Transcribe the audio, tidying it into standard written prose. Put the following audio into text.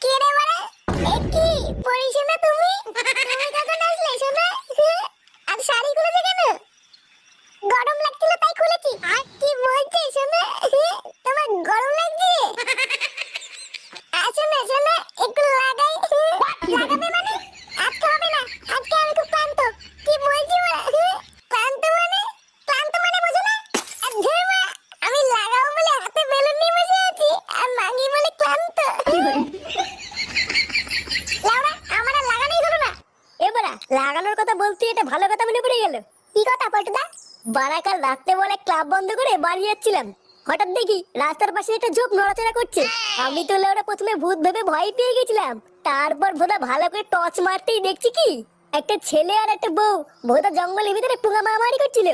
কে রে বাড়া? কি পড়িস না তুমি? তুমি কখন আসলে শোনা? আর শাড়ি খুলেছে কেন? গরম লাগছিল তাই খুলেছি। কি বলছিস শোনা? তোমার গরম লাগছে? আসো না শোনা, একটু লাগাই। লাগাবে মানে? আজকে হবে না, আজকে আমি খুব ক্লান্ত। কি বলছি ওরা? ক্লান্ত মানে? ক্লান্ত মানে বুঝো না? ধুর মা, আমি লাগাবো বলে হাতে বেলুন নিয়ে বসে আছি, আর মাগি বলে ক্লান্ত। লাউড়া, আমার আর লাগানোই হলো না। এবারে লাগানোর কথা বলতে এটা ভালো কথা মনে পড়ে গেল। কি কথা পল্টুদা? বারাকাল রাতে বলে ক্লাব বন্ধ করে বাড়ি যাচ্ছিলাম, হঠাৎ দেখি রাস্তার পাশে একটা ঝোপ নড়াচড়া করছে। আমি তো ওরা প্রথমে ভূত ভেবে ভয় পেয়ে গেছিলাম, তারপর ভোদা ভালো করে টর্চ মারতেই দেখছি কি একটা ছেলে আর একটা বউ ভোদা জঙ্গলের ভিতরে পুঙ্গা মারামারি করছিল।